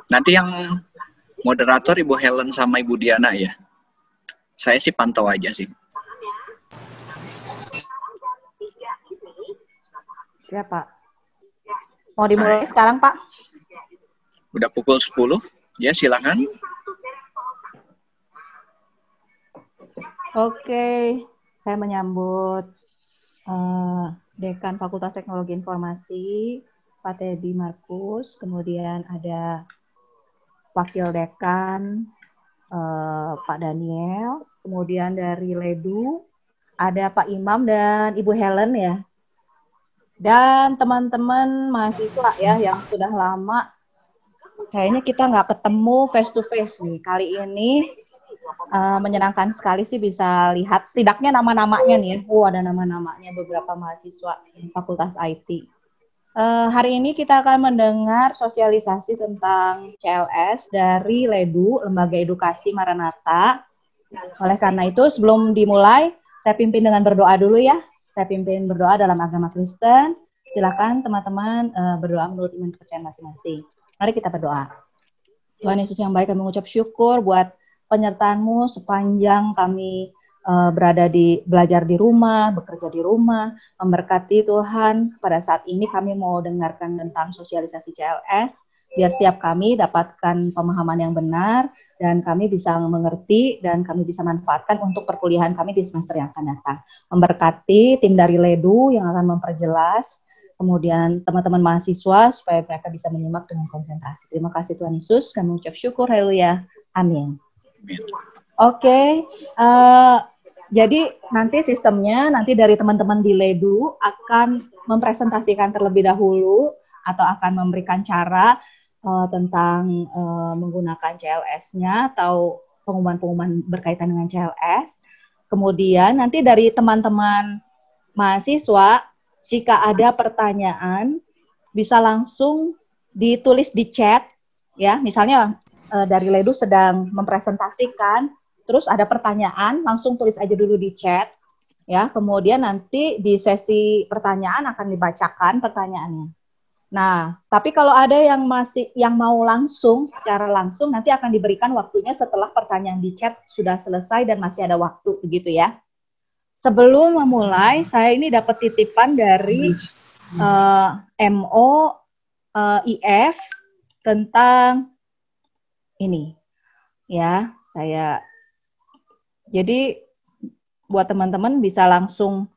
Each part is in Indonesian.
Nanti yang moderator Ibu Helen sama Ibu Diana ya. Saya sih pantau aja sih. Ya, Pak. Mau dimulai sekarang, Pak? Udah pukul 10. Ya, silakan. Oke, saya menyambut Dekan Fakultas Teknologi Informasi, Pak Teddy Markus, kemudian ada Wakil Dekan Pak Daniel, kemudian dari Ledu ada Pak Imam dan Ibu Helen ya, dan teman-teman mahasiswa ya yang sudah lama kayaknya kita nggak ketemu face to face nih. Kali ini menyenangkan sekali sih bisa lihat setidaknya nama-namanya nih ya. Ada nama-namanya beberapa mahasiswa Fakultas IT. Hari ini kita akan mendengar sosialisasi tentang CLS dari Ledu, Lembaga Edukasi Maranatha. Oleh karena itu, sebelum dimulai, saya pimpin dengan berdoa dulu ya. Saya pimpin berdoa dalam agama Kristen. Silakan teman-teman berdoa menurut iman kepercayaan masing-masing. Mari kita berdoa. Tuhan Yesus yang baik, kami mengucap syukur buat penyertaan-Mu sepanjang kami belajar di rumah, bekerja di rumah, memberkati Tuhan. Pada saat ini kami mau dengarkan tentang sosialisasi CLS, biar setiap kami dapatkan pemahaman yang benar, dan kami bisa mengerti, dan kami bisa manfaatkan untuk perkuliahan kami di semester yang akan datang. Memberkati tim dari Ledu yang akan memperjelas, kemudian teman-teman mahasiswa, supaya mereka bisa menyimak dengan konsentrasi. Terima kasih Tuhan Yesus, kami mengucap syukur, haleluya, amin. Oke, jadi nanti sistemnya, nanti dari teman-teman di Ledu akan mempresentasikan terlebih dahulu atau akan memberikan cara tentang menggunakan CLS-nya atau pengumuman-pengumuman berkaitan dengan CLS. Kemudian nanti dari teman-teman mahasiswa, jika ada pertanyaan bisa langsung ditulis di chat, ya. Misalnya dari Ledu sedang mempresentasikan, terus ada pertanyaan, langsung tulis aja dulu di chat, ya. Kemudian nanti di sesi pertanyaan akan dibacakan pertanyaannya. Nah, tapi kalau ada yang mau langsung, secara langsung, nanti akan diberikan waktunya setelah pertanyaan di chat sudah selesai dan masih ada waktu, begitu ya. Sebelum memulai, saya ini dapat titipan dari MOIF tentang ini, ya. Jadi buat teman-teman bisa langsung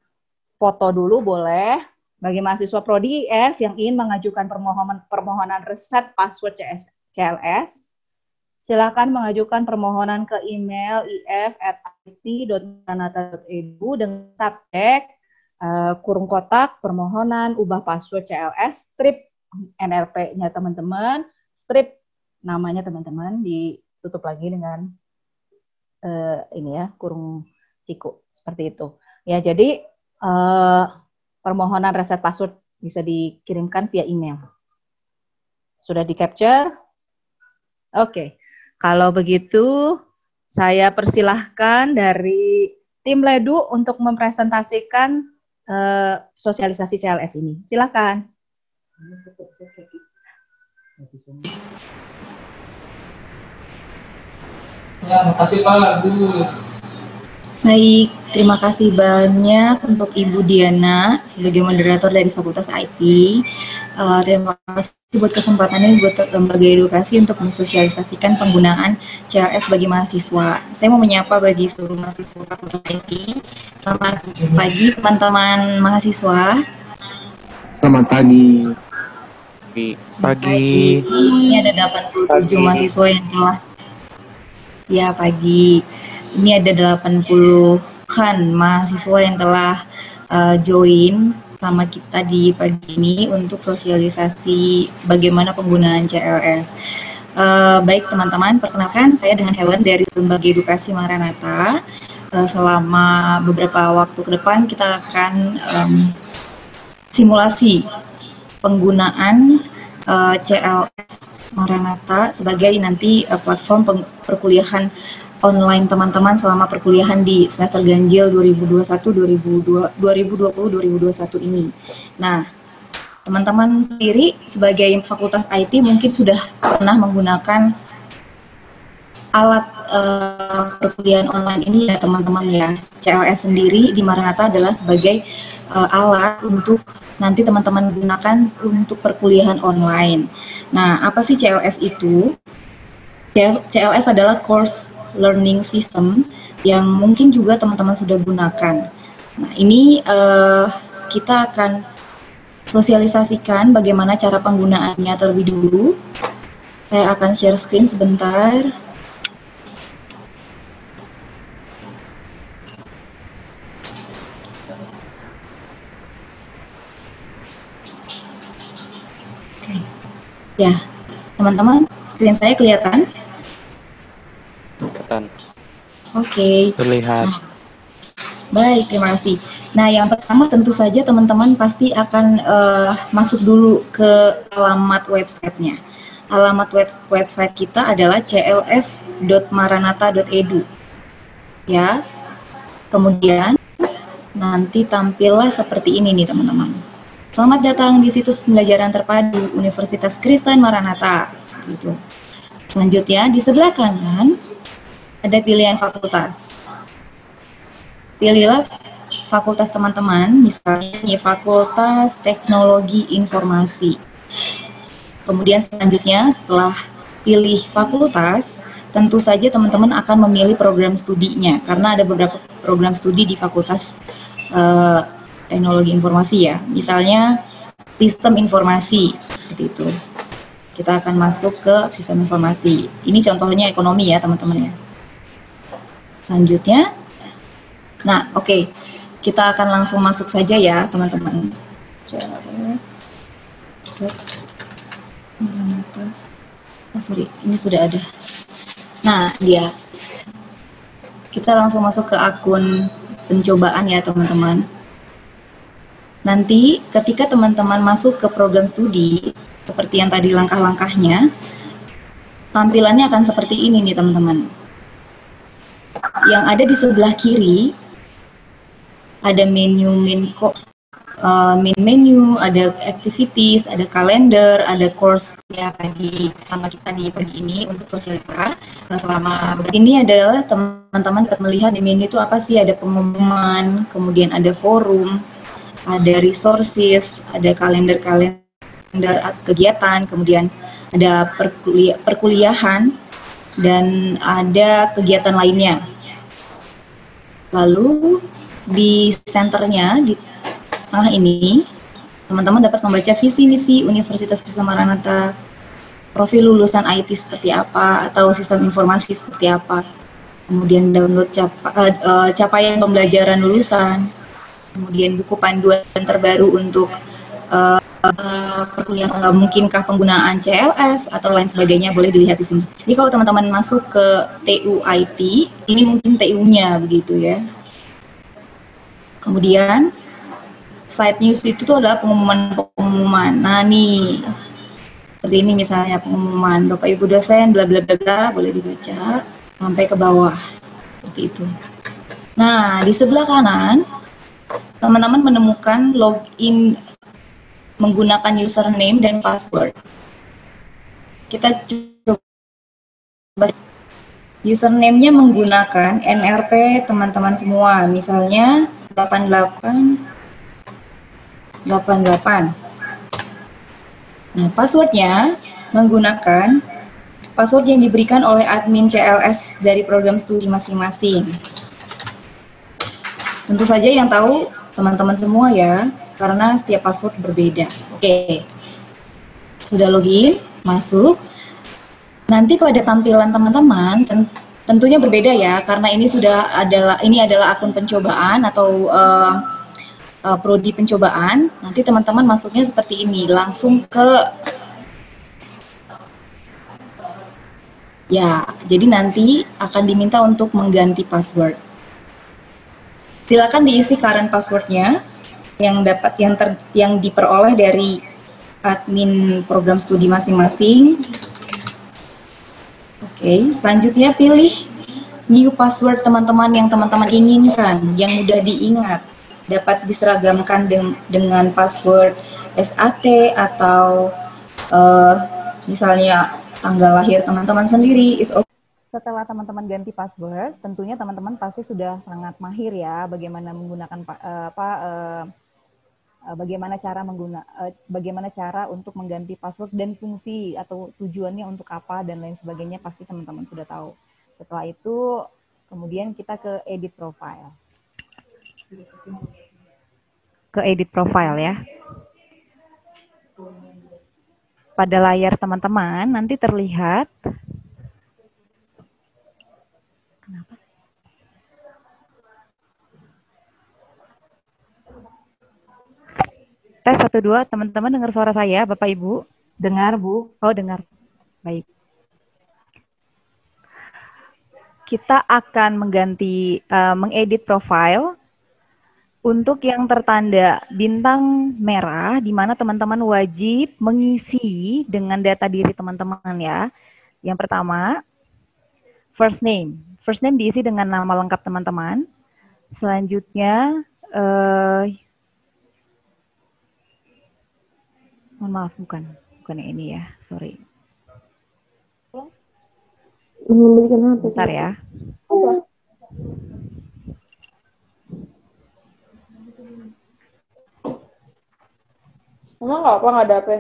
foto dulu boleh. Bagi mahasiswa Prodi IF yang ingin mengajukan permohonan reset password CLS, silakan mengajukan permohonan ke email if@it.maranatha.edu dengan subjek kurung kotak permohonan ubah password CLS, strip NRP-nya teman-teman, strip namanya teman-teman, ditutup lagi dengan ini ya, kurung siku, seperti itu. Ya, jadi permohonan reset password bisa dikirimkan via email. Sudah di-capture? Oke. Kalau begitu, saya persilahkan dari tim Ledu untuk mempresentasikan sosialisasi CLS ini. Silakan. Ya, makasih Pak. Baik, terima kasih banyak untuk Ibu Diana sebagai moderator dari Fakultas IT. Terima kasih buat kesempatannya buat Lembaga Edukasi untuk mensosialisasikan penggunaan CLS bagi mahasiswa. Saya mau menyapa bagi seluruh mahasiswa Fakultas IT. Selamat pagi teman-teman mahasiswa. Selamat pagi. Pagi. Ini ada 87 mahasiswa yang telah. Ya, pagi. Ini ada 80-an mahasiswa yang telah join sama kita di pagi ini untuk sosialisasi bagaimana penggunaan CLS. Baik teman-teman, perkenalkan saya dengan Helen dari Lembaga Edukasi Maranatha. Selama beberapa waktu ke depan kita akan simulasi penggunaan CLS Maranatha sebagai nanti platform perkuliahan online teman-teman selama perkuliahan di semester ganjil 2020-2021 ini. Nah, Teman-teman sendiri sebagai fakultas IT mungkin sudah pernah menggunakan alat perkuliahan online ini ya teman-teman ya. CLS sendiri di Maranatha adalah sebagai alat untuk nanti teman-teman gunakan untuk perkuliahan online. Nah, apa sih CLS itu? CLS adalah Course Learning System yang mungkin juga teman-teman sudah gunakan. Nah, ini kita akan sosialisasikan bagaimana cara penggunaannya terlebih dulu. Saya akan share screen sebentar. Oke. Ya, teman-teman, screen saya kelihatan? Kelihatan. Oke. Terlihat. Baik, terima kasih. Nah, yang pertama tentu saja teman-teman pasti akan masuk dulu ke alamat websitenya. Alamat website kita adalah cls.maranatha.edu. Ya. Kemudian nanti tampillah seperti ini nih teman-teman. Selamat datang di situs pembelajaran terpadu Universitas Kristen Maranatha. Gitu. Selanjutnya di sebelah kanan ada pilihan fakultas. Pilihlah fakultas teman-teman, misalnya nih, Fakultas Teknologi Informasi. Kemudian selanjutnya setelah pilih fakultas, tentu saja teman-teman akan memilih program studinya, karena ada beberapa program studi di Fakultas Teknologi Informasi ya. Misalnya Sistem Informasi, seperti itu. Kita akan masuk ke Sistem Informasi. Ini contohnya ekonomi ya teman-teman ya. Selanjutnya, nah, oke. Kita akan langsung masuk saja ya, teman-teman. Oh, sorry, ini sudah ada. Nah, dia. Kita langsung masuk ke akun pencobaan ya, teman-teman. Nanti, ketika teman-teman masuk ke program studi, seperti yang tadi langkah-langkahnya, tampilannya akan seperti ini nih, teman-teman. Yang ada di sebelah kiri ada menu, main menu, ada activities, ada kalender, ada course ya tadi sama kita di pagi ini untuk sosialita. Selama ini adalah teman-teman dapat melihat di menu itu apa sih, ada pengumuman, kemudian ada forum, ada resources, ada kalender kegiatan, kemudian ada perkuliahan dan ada kegiatan lainnya. Lalu di senternya, di tengah ini, teman-teman dapat membaca visi misi Universitas Kristen Maranatha, profil lulusan IT seperti apa, atau sistem informasi seperti apa, kemudian download capaian pembelajaran lulusan, kemudian buku panduan terbaru untuk perkuliahan, mungkinkah penggunaan CLS atau lain sebagainya, boleh dilihat di sini. Jadi kalau teman-teman masuk ke TU IT, ini mungkin TU-nya begitu ya. Kemudian site news itu tuh adalah pengumuman. Nah nih, seperti ini misalnya pengumuman Bapak Ibu dosen bla bla bla bla, boleh dibaca sampai ke bawah seperti itu. Nah di sebelah kanan teman-teman menemukan login menggunakan username dan password. Kita coba username-nya menggunakan NRP teman-teman semua, misalnya 88. Nah, passwordnya menggunakan password yang diberikan oleh admin CLS dari program studi masing-masing. Tentu saja yang tahu teman-teman semua ya, karena setiap password berbeda. Oke, sudah login, masuk. Nanti pada tampilan teman-teman tentunya berbeda ya, karena ini adalah akun pencobaan atau prodi pencobaan. Nanti teman-teman masuknya seperti ini, langsung ke ya. Jadi nanti akan diminta untuk mengganti password. Silakan diisi current passwordnya yang diperoleh dari admin program studi masing-masing. Oke, selanjutnya pilih new password teman-teman yang teman-teman inginkan, yang mudah diingat, dapat diseragamkan dengan password SAT atau misalnya tanggal lahir teman-teman sendiri, is okay. Setelah teman-teman ganti password, tentunya teman-teman pasti sudah sangat mahir ya bagaimana menggunakan bagaimana cara untuk mengganti password dan fungsi atau tujuannya untuk apa dan lain sebagainya, pasti teman-teman sudah tahu. Setelah itu kemudian kita ke edit profile. Ya. Pada layar teman-teman nanti terlihat Tes 1 2, teman-teman dengar suara saya, Bapak Ibu? Dengar, Bu. Oh, dengar. Baik. Kita akan mengganti mengedit profile untuk yang tertanda bintang merah, di mana teman-teman wajib mengisi dengan data diri teman-teman ya. Yang pertama, first name. First name diisi dengan nama lengkap teman-teman. Selanjutnya, maaf, bukan yang ini ya, sorry. Bentar ya. Emang nggak apa, nggak ada apa?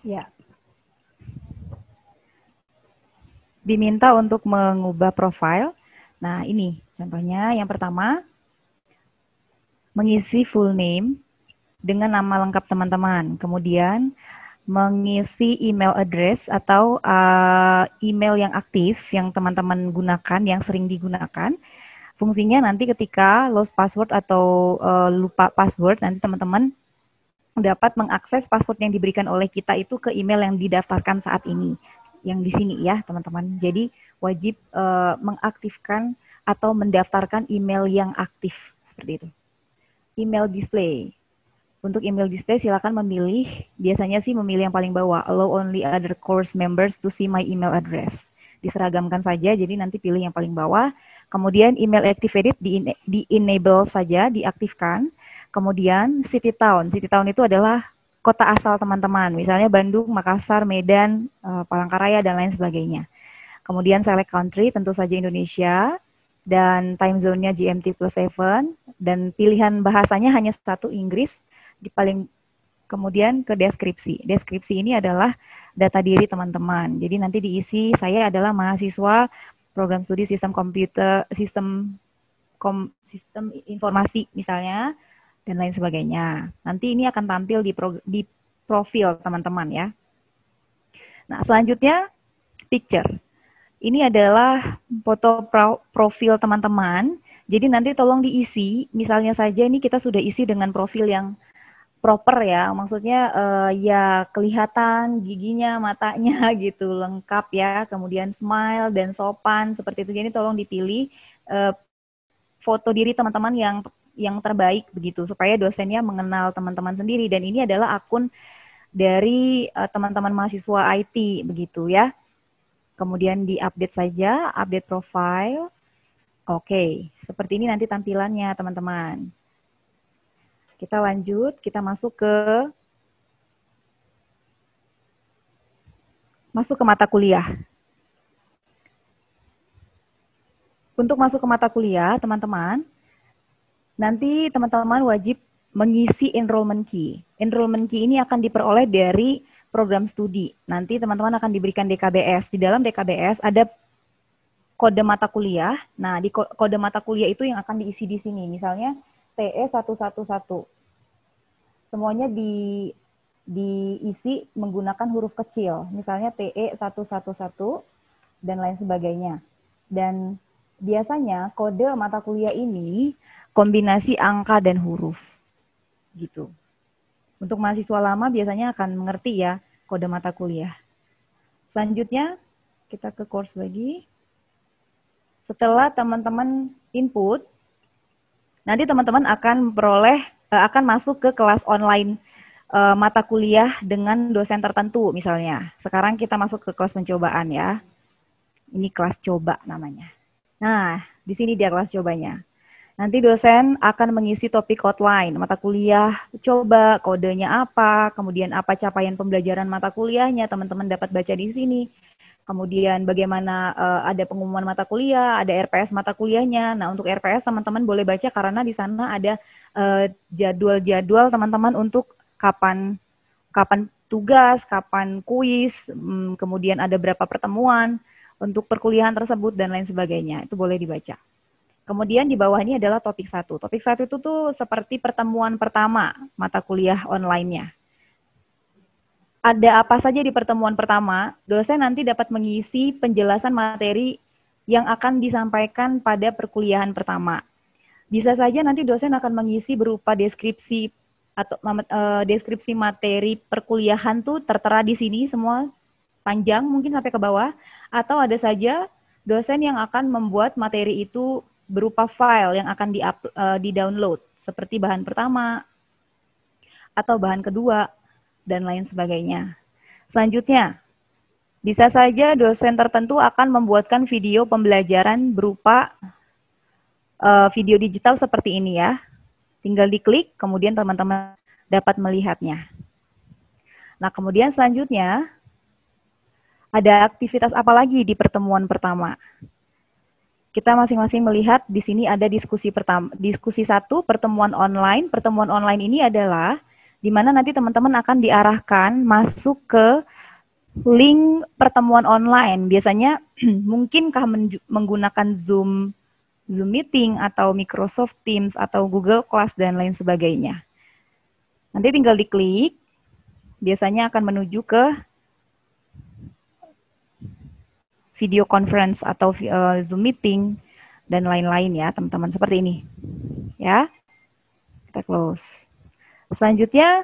Ya. Diminta untuk mengubah profil. Nah, ini contohnya yang pertama, mengisi full name dengan nama lengkap teman-teman. Kemudian mengisi email address atau email yang aktif yang teman-teman gunakan, yang sering digunakan. Fungsinya nanti ketika lost password atau lupa password, nanti teman-teman dapat mengakses password yang diberikan oleh kita itu ke email yang didaftarkan saat ini, yang di sini ya teman-teman. Jadi wajib mengaktifkan atau mendaftarkan email yang aktif seperti itu. Email display. Untuk email display silakan memilih, biasanya sih memilih yang paling bawah, allow only other course members to see my email address. Diseragamkan saja, jadi nanti pilih yang paling bawah. Kemudian email activated di enable saja, diaktifkan. Kemudian city town itu adalah kota asal teman-teman, misalnya Bandung, Makassar, Medan, Palangkaraya, dan lain sebagainya. Kemudian select country, tentu saja Indonesia, dan time zone-nya GMT+7, dan pilihan bahasanya hanya satu, Inggris. Kemudian ke deskripsi. Deskripsi ini adalah data diri teman-teman. Jadi nanti diisi, saya adalah mahasiswa program studi sistem komputer, sistem informasi misalnya, dan lain sebagainya. Nanti ini akan tampil di profil teman-teman ya. Nah, selanjutnya picture. Ini adalah foto profil teman-teman. Jadi nanti tolong diisi, misalnya saja ini kita sudah isi dengan profil yang proper ya. Maksudnya ya kelihatan giginya, matanya gitu, lengkap ya. Kemudian smile dan sopan seperti itu. Jadi tolong dipilih foto diri teman-teman yang terbaik begitu, supaya dosennya mengenal teman-teman sendiri, dan ini adalah akun dari teman-teman mahasiswa IT begitu ya. Kemudian di-update saja, update profile. Oke, seperti ini nanti tampilannya teman-teman. Kita lanjut, kita masuk ke mata kuliah. Untuk masuk ke mata kuliah, teman-teman, nanti teman-teman wajib mengisi enrollment key. Enrollment key ini akan diperoleh dari program studi. Nanti teman-teman akan diberikan DKBS. Di dalam DKBS ada kode mata kuliah. Nah, di kode mata kuliah itu yang akan diisi di sini. Misalnya TE 111. Semuanya diisi menggunakan huruf kecil. Misalnya TE 111 dan lain sebagainya. Dan biasanya kode mata kuliah ini kombinasi angka dan huruf, gitu. Untuk mahasiswa lama biasanya akan mengerti ya kode mata kuliah. Selanjutnya kita ke course lagi. Setelah teman-teman input, nanti teman-teman akan akan masuk ke kelas online mata kuliah dengan dosen tertentu misalnya. Sekarang kita masuk ke kelas pencobaan ya. Ini kelas coba namanya. Nah, di sini dia kelas cobanya. Nanti dosen akan mengisi topik outline, mata kuliah, coba kodenya apa, kemudian apa capaian pembelajaran mata kuliahnya, teman-teman dapat baca di sini. Kemudian bagaimana ada pengumuman mata kuliah, ada RPS mata kuliahnya. Nah, untuk RPS teman-teman boleh baca karena di sana ada jadwal-jadwal teman-teman untuk kapan tugas, kapan kuis, kemudian ada berapa pertemuan untuk perkuliahan tersebut dan lain sebagainya. Itu boleh dibaca. Kemudian di bawah ini adalah topik 1. Topik 1 itu tuh seperti pertemuan pertama mata kuliah online-nya. Ada apa saja di pertemuan pertama, dosen nanti dapat mengisi penjelasan materi yang akan disampaikan pada perkuliahan pertama. Bisa saja nanti dosen akan mengisi berupa deskripsi atau deskripsi materi perkuliahan tuh tertera di sini semua panjang mungkin sampai ke bawah, atau ada saja dosen yang akan membuat materi itu berupa file yang akan di-download seperti bahan pertama atau bahan kedua dan lain sebagainya. Selanjutnya, bisa saja dosen tertentu akan membuatkan video pembelajaran berupa video digital seperti ini ya. Tinggal diklik, kemudian teman-teman dapat melihatnya. Nah, kemudian selanjutnya, ada aktivitas apa lagi di pertemuan pertama? Kita masing-masing melihat di sini ada diskusi pertama, diskusi 1, pertemuan online. Pertemuan online ini adalah di mana nanti teman-teman akan diarahkan masuk ke link pertemuan online. Biasanya mungkinkah menggunakan Zoom Meeting atau Microsoft Teams atau Google Class dan lain sebagainya. Nanti tinggal diklik, biasanya akan menuju ke video conference atau Zoom meeting dan lain-lain ya, teman-teman, seperti ini. Ya. Kita close. Selanjutnya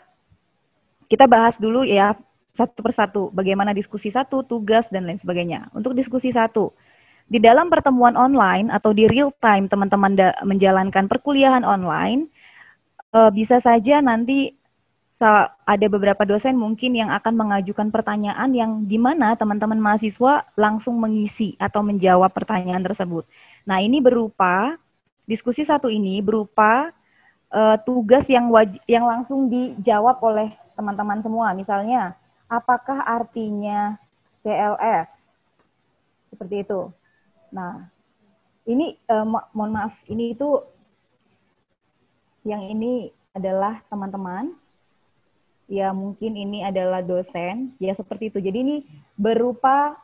kita bahas dulu ya satu persatu bagaimana diskusi 1, tugas dan lain sebagainya. Untuk diskusi 1, di dalam pertemuan online atau di real time teman-teman menjalankan perkuliahan online, bisa saja nanti ada beberapa dosen mungkin yang akan mengajukan pertanyaan yang di mana teman-teman mahasiswa langsung mengisi atau menjawab pertanyaan tersebut. Nah, ini berupa, diskusi 1 ini berupa tugas yang langsung dijawab oleh teman-teman semua. Misalnya, apakah artinya CLS? Seperti itu. Nah, ini mohon maaf, ini itu yang ini adalah teman-teman. Ya mungkin ini adalah dosen, ya seperti itu. Jadi ini berupa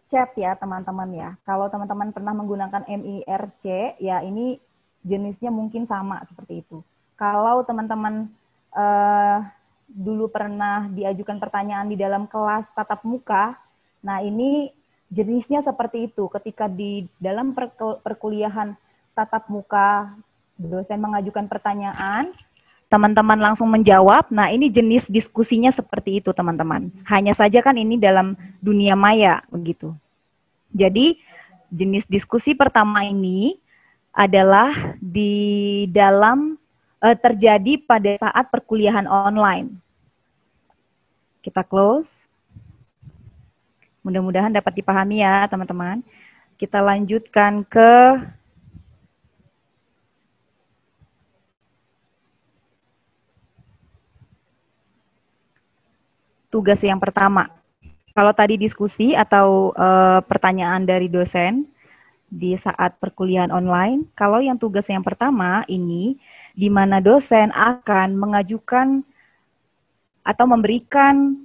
chat ya teman-teman ya. Kalau teman-teman pernah menggunakan MIRC, ya ini jenisnya mungkin sama seperti itu. Kalau teman-teman dulu pernah diajukan pertanyaan di dalam kelas tatap muka, nah ini jenisnya seperti itu. Ketika di dalam perkuliahan tatap muka, dosen mengajukan pertanyaan, teman-teman langsung menjawab. Nah, ini jenis diskusinya seperti itu, teman-teman. Hanya saja kan ini dalam dunia maya, begitu. Jadi, jenis diskusi pertama ini adalah di dalam terjadi pada saat perkuliahan online. Kita close. Mudah-mudahan dapat dipahami ya, teman-teman. Kita lanjutkan ke tugas yang pertama. Kalau tadi diskusi atau pertanyaan dari dosen di saat perkuliahan online, kalau yang tugas yang pertama ini, di mana dosen akan mengajukan atau memberikan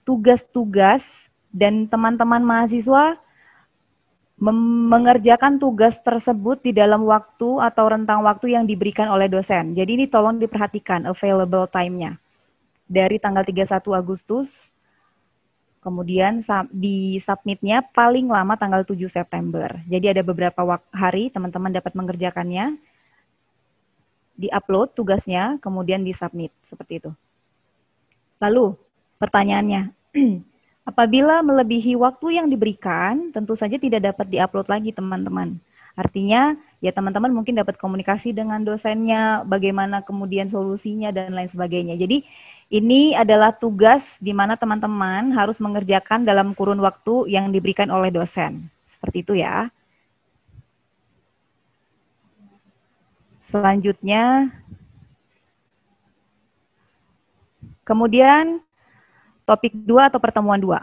tugas-tugas dan teman-teman mahasiswa mengerjakan tugas tersebut di dalam waktu atau rentang waktu yang diberikan oleh dosen. Jadi ini tolong diperhatikan available time-nya. Dari tanggal 31 Agustus, kemudian di submit-nya paling lama tanggal 7 September. Jadi ada beberapa hari teman-teman dapat mengerjakannya, di-upload tugasnya, kemudian di-submit, seperti itu. Lalu, pertanyaannya, apabila melebihi waktu yang diberikan, tentu saja tidak dapat diupload lagi, teman-teman. Artinya, ya teman-teman mungkin dapat komunikasi dengan dosennya, bagaimana kemudian solusinya, dan lain sebagainya. Jadi, ini adalah tugas di mana teman-teman harus mengerjakan dalam kurun waktu yang diberikan oleh dosen. Seperti itu ya. Selanjutnya, kemudian topik 2 atau pertemuan 2.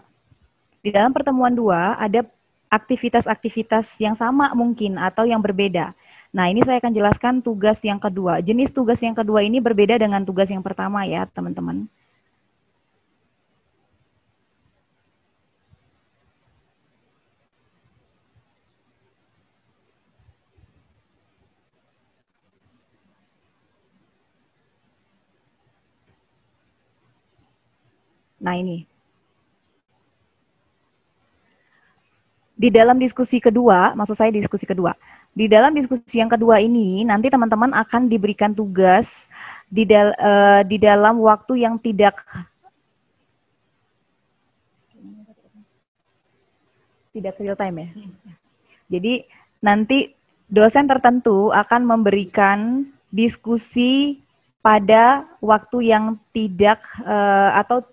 Di dalam pertemuan 2 ada aktivitas-aktivitas yang sama mungkin atau yang berbeda. Nah, ini saya akan jelaskan tugas yang kedua. Jenis tugas yang kedua ini berbeda dengan tugas yang pertama ya, teman-teman. Nah, ini. Di dalam diskusi kedua, maksud saya diskusi kedua, di dalam diskusi yang kedua ini, nanti teman-teman akan diberikan tugas di dalam waktu yang tidak real time ya. Jadi nanti dosen tertentu akan memberikan diskusi pada waktu yang tidak atau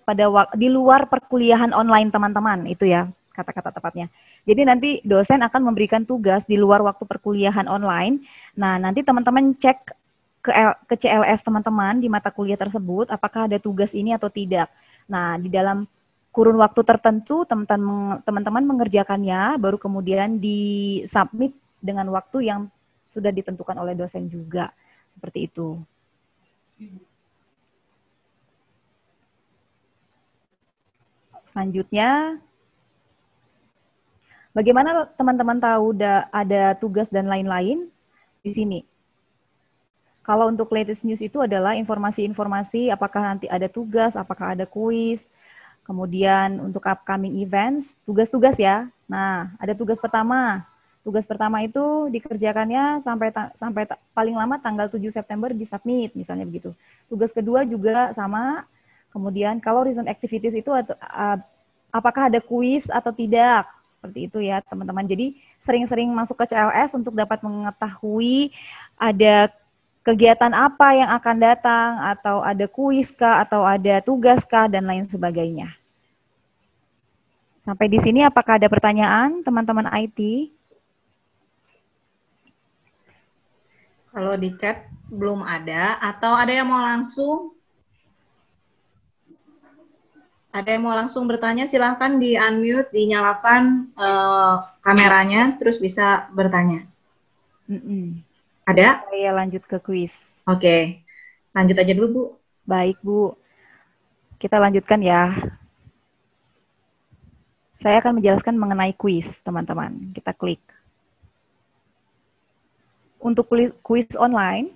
di luar perkuliahan online teman-teman, itu ya kata-kata tepatnya. Jadi nanti dosen akan memberikan tugas di luar waktu perkuliahan online. Nah, nanti teman-teman cek ke CLS teman-teman di mata kuliah tersebut, apakah ada tugas ini atau tidak. Nah, di dalam kurun waktu tertentu, teman-teman mengerjakannya, baru kemudian di-submit dengan waktu yang sudah ditentukan oleh dosen juga. Seperti itu. Selanjutnya, bagaimana teman-teman tahu ada tugas dan lain-lain di sini? Kalau untuk latest news itu adalah informasi-informasi apakah nanti ada tugas, apakah ada kuis, kemudian untuk upcoming events, tugas-tugas ya. Nah, ada tugas pertama. Tugas pertama itu dikerjakannya sampai paling lama tanggal 7 September di-submit, misalnya begitu. Tugas kedua juga sama. Kemudian kalau recent activities itu apakah ada kuis atau tidak, seperti itu ya teman-teman. Jadi sering-sering masuk ke CLS untuk dapat mengetahui ada kegiatan apa yang akan datang, atau ada kuis kah, atau ada tugas kah, dan lain sebagainya. Sampai di sini apakah ada pertanyaan teman-teman IT? Kalau di chat belum ada, atau ada yang mau langsung? Ada yang mau langsung bertanya, silahkan di-unmute, dinyalakan kameranya, terus bisa bertanya. Ada? Saya lanjut ke kuis. Oke, lanjut aja dulu, Bu. Baik, Bu. Kita lanjutkan ya. Saya akan menjelaskan mengenai kuis, teman-teman. Kita klik. Untuk kuis online,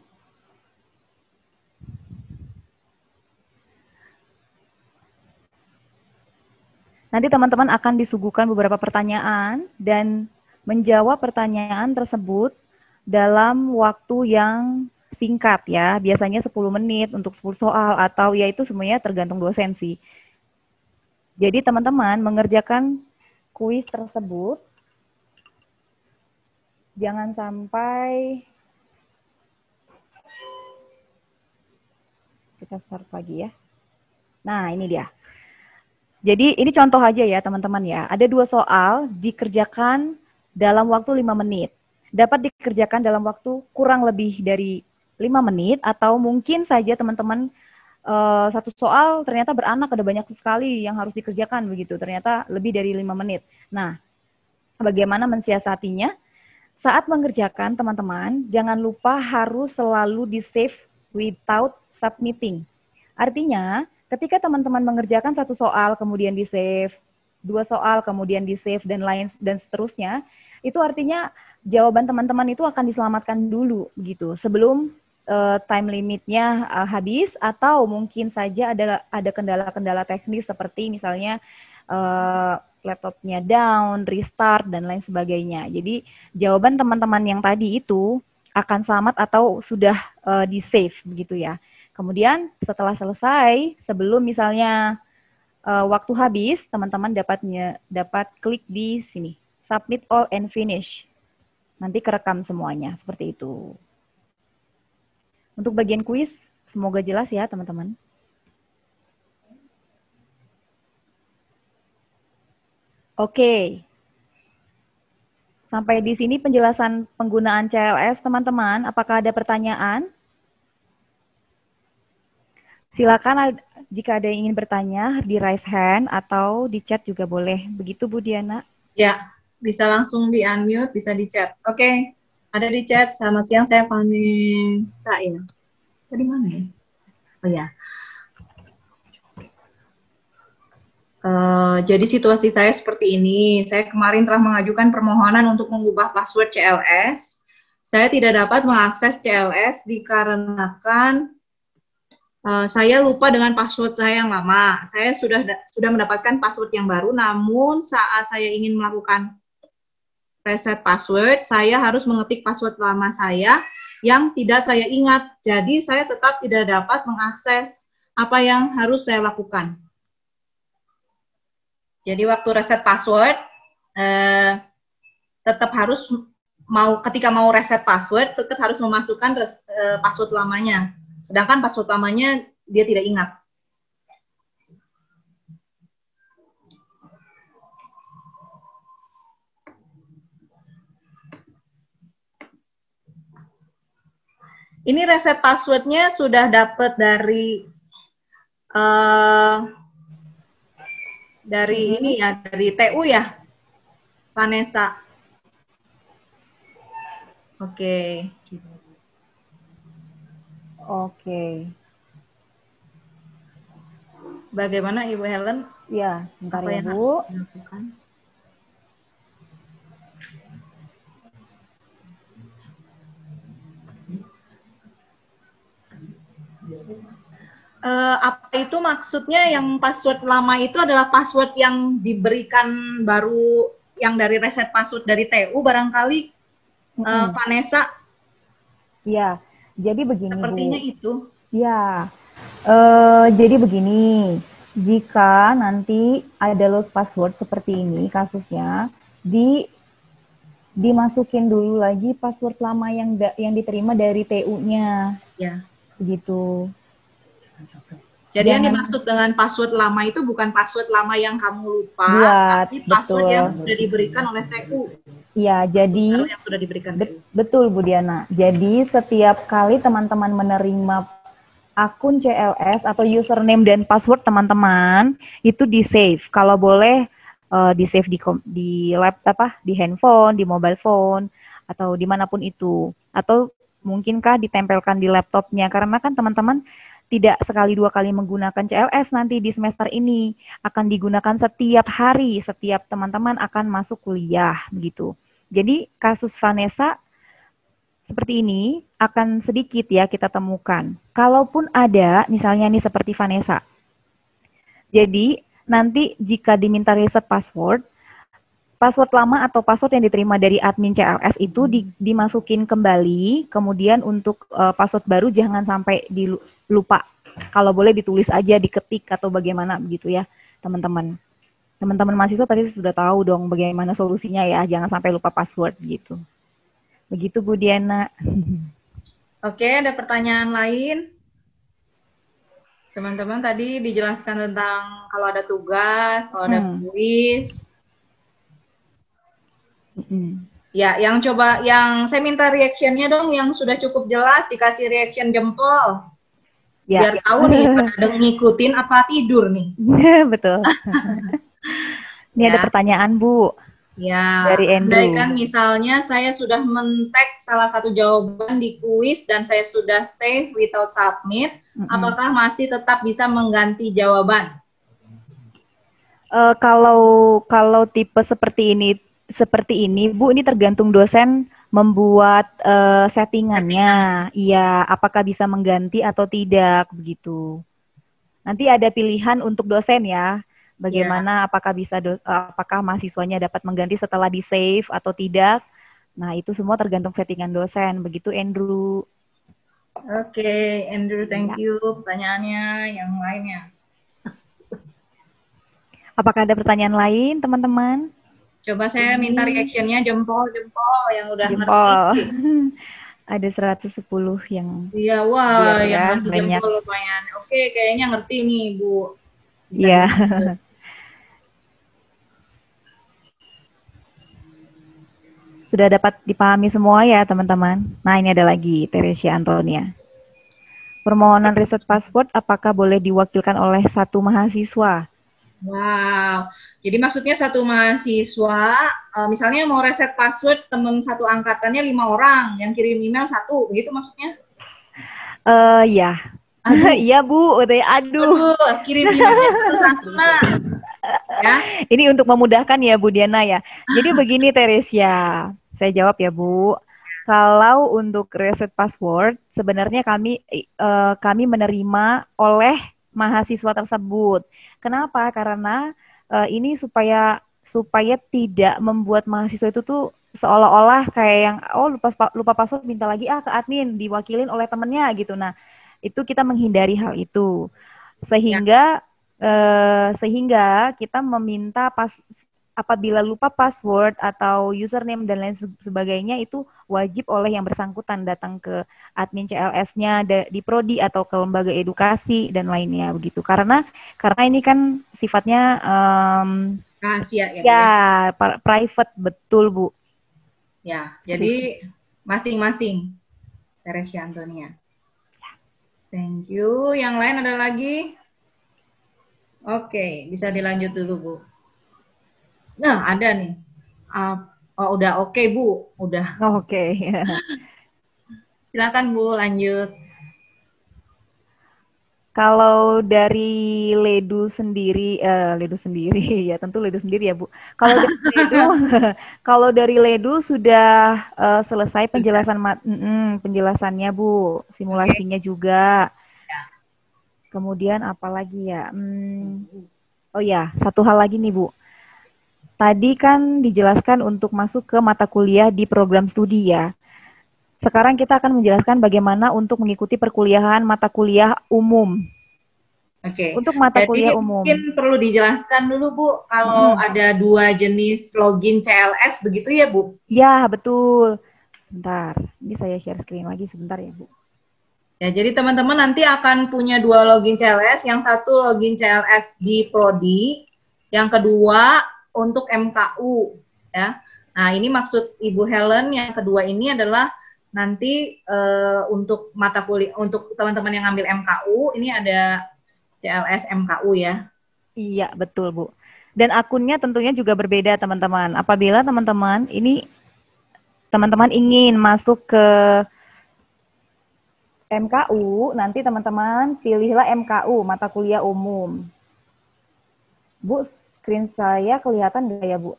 nanti teman-teman akan disuguhkan beberapa pertanyaan dan menjawab pertanyaan tersebut dalam waktu yang singkat ya. Biasanya 10 menit untuk 10 soal atau ya itu semuanya tergantung dosen sih. Jadi teman-teman mengerjakan kuis tersebut jangan sampai kita start lagi ya. Nah, ini dia. Jadi ini contoh aja ya teman-teman ya. Ada 2 soal dikerjakan dalam waktu 5 menit. Dapat dikerjakan dalam waktu kurang lebih dari 5 menit atau mungkin saja teman-teman satu soal ternyata beranak, ada banyak sekali yang harus dikerjakan begitu. Ternyata lebih dari 5 menit. Nah, bagaimana mensiasatinya? Saat mengerjakan teman-teman jangan lupa harus selalu di-save without submitting. Artinya, ketika teman-teman mengerjakan 1 soal, kemudian di-save, 2 soal, kemudian di-save, dan lain dan seterusnya, itu artinya jawaban teman-teman itu akan diselamatkan dulu, gitu, sebelum time limitnya habis, atau mungkin saja ada kendala-kendala teknis seperti misalnya laptopnya down, restart, dan lain sebagainya. Jadi, jawaban teman-teman yang tadi itu akan selamat atau sudah di-save, begitu ya. Kemudian setelah selesai, sebelum misalnya waktu habis, teman-teman dapat klik di sini, submit all and finish. Nanti kerekam semuanya, seperti itu. Untuk bagian kuis, semoga jelas ya teman-teman. Oke. Sampai di sini penjelasan penggunaan CLS, teman-teman. Apakah ada pertanyaan? Silakan jika ada yang ingin bertanya, di raise hand atau di chat juga boleh. Begitu, Bu Diana? Ya, bisa langsung di unmute, bisa di chat. Oke, ada di chat. Selamat siang, saya Vanessa ya. Tadi mana ya? Oh ya. Jadi situasi saya seperti ini. Saya kemarin telah mengajukan permohonan untuk mengubah password CLS. Saya tidak dapat mengakses CLS dikarenakan saya lupa dengan password saya yang lama. Saya sudah mendapatkan password yang baru, namun saat saya ingin melakukan reset password, saya harus mengetik password lama saya yang tidak saya ingat. Jadi saya tetap tidak dapat mengakses apa yang harus saya lakukan. Jadi waktu reset password, tetap harus ketika mau reset password, tetap harus memasukkan password lamanya. Sedangkan password lamanya dia tidak ingat. Ini reset passwordnya sudah dapat dari ini ya, dari TU ya, Vanessa. Oke. Oke. Bagaimana Ibu Helen? Ya, bentar Apa ya, yang Bu. harus dilakukan? Apa itu maksudnya yang password lama itu adalah password yang diberikan baru, yang dari reset password dari TU barangkali, Vanessa? Ya, jadi begini, Sepertinya Bu. itu. Ya, jadi begini, jika nanti ada lost password seperti ini kasusnya, dimasukin dulu lagi password lama yang diterima dari TU-nya. Ya. Begitu. Jadi yang dimaksud dengan password lama itu bukan password lama yang kamu lupa, tapi password betul. yang sudah diberikan oleh TU. Iya, jadi yang sudah diberikan betul Bu Diana. Jadi setiap kali teman-teman menerima akun CLS atau username dan password teman-teman itu di save. Kalau boleh di save di laptop, di handphone, di mobile phone atau dimanapun itu. Atau mungkinkah ditempelkan di laptopnya karena kan teman-teman tidak sekali dua kali menggunakan CLS nanti di semester ini, akan digunakan setiap hari, setiap teman-teman akan masuk kuliah begitu. Jadi kasus Vanessa seperti ini akan sedikit ya kita temukan. Kalaupun ada, misalnya nih seperti Vanessa. Jadi nanti jika diminta reset password lama atau password yang diterima dari admin CLS itu dimasukin kembali, kemudian untuk password baru jangan sampai lupa. Kalau boleh ditulis aja, diketik atau bagaimana begitu ya, teman-teman. Teman-teman mahasiswa pasti sudah tahu dong bagaimana solusinya ya, jangan sampai lupa password gitu. Begitu Bu Diana. Oke, ada pertanyaan lain? Teman-teman tadi dijelaskan tentang kalau ada tugas, kalau ada kuis. Ya, yang saya minta reaction-nya dong yang sudah cukup jelas, dikasih reaction jempol. Ya. Biar tahu nih, pada ngikutin apa tidur nih. Betul. Ini ada pertanyaan, Bu. Ya, dari Andrew. Kan misalnya saya sudah men-tag salah satu jawaban di kuis dan saya sudah save without submit, apakah masih tetap bisa mengganti jawaban? Kalau tipe seperti ini, Bu, ini tergantung dosen membuat settingannya. Iya, apakah bisa mengganti atau tidak begitu. Nanti ada pilihan untuk dosen ya. Bagaimana apakah apakah mahasiswanya dapat mengganti setelah di save atau tidak. Nah, itu semua tergantung settingan dosen. Begitu Andrew. Oke, Andrew, thank you. Pertanyaannya yang lainnya. Apakah ada pertanyaan lain, teman-teman? Coba saya minta reactionnya jempol-jempol yang udah Jempol. ngerti. Ada 110 yang Iya, wah, yang yang ngasih banyak. jempol lumayan. Oke, kayaknya ngerti nih, Bu. Iya. Sudah dapat dipahami semua ya, teman-teman. Nah, ini ada lagi, Teresia Antonia. Permohonan reset password apakah boleh diwakilkan oleh satu mahasiswa? Wow, jadi maksudnya satu mahasiswa, misalnya mau reset password teman satu angkatannya 5 orang, yang kirim email satu, begitu maksudnya? Ya. Aduh. Iya, Bu. Aduh. Kirim emailnya satu-satu, nah. Ya. Ini untuk memudahkan ya, Bu Diana ya. Jadi begini, Teresia. Saya jawab ya, Bu. Kalau untuk reset password, sebenarnya kami menerima oleh mahasiswa tersebut. Kenapa? Karena ini supaya tidak membuat mahasiswa itu tuh seolah-olah kayak yang lupa password minta lagi ke admin diwakilin oleh temennya gitu. Nah, itu kita menghindari hal itu. Sehingga kita meminta apabila lupa password atau username dan lain sebagainya itu wajib oleh yang bersangkutan datang ke admin CLS-nya di prodi atau ke lembaga edukasi dan lainnya begitu. Karena ini kan sifatnya rahasia ya private, betul, Bu. Ya, jadi masing-masing. Teresia Antonia. Thank you. Yang lain ada lagi? Oke, bisa dilanjut dulu, Bu. Nah, ada nih. Udah oke, Bu. Udah. Oke. Silakan, Bu, lanjut. Kalau dari Ledu sendiri ya tentu Ledu sendiri ya, Bu. Kalau dari Ledu sudah selesai penjelasannya, Bu. Simulasinya juga. Kemudian apa lagi ya? Oh ya, satu hal lagi nih, Bu. Tadi kan dijelaskan untuk masuk ke mata kuliah di program studi ya. Sekarang kita akan menjelaskan bagaimana untuk mengikuti perkuliahan mata kuliah umum. Oke. Untuk mata kuliah umum. Mungkin perlu dijelaskan dulu, Bu, kalau ada 2 jenis login CLS, begitu ya, Bu? Ya, betul. Sebentar, ini saya share screen lagi sebentar ya, Bu. Ya, jadi teman-teman nanti akan punya 2 login CLS, yang satu login CLS di prodi, yang kedua untuk MKU, ya. Nah, ini maksud Ibu Helen yang kedua ini adalah nanti untuk mata kuliah untuk teman-teman yang ngambil MKU ini ada CLS MKU ya. Iya, betul, Bu. Dan akunnya tentunya juga berbeda, teman-teman. Apabila teman-teman ingin masuk ke MKU, nanti teman-teman pilihlah MKU, mata kuliah umum. Bu, screen saya kelihatan nggak ya, Bu?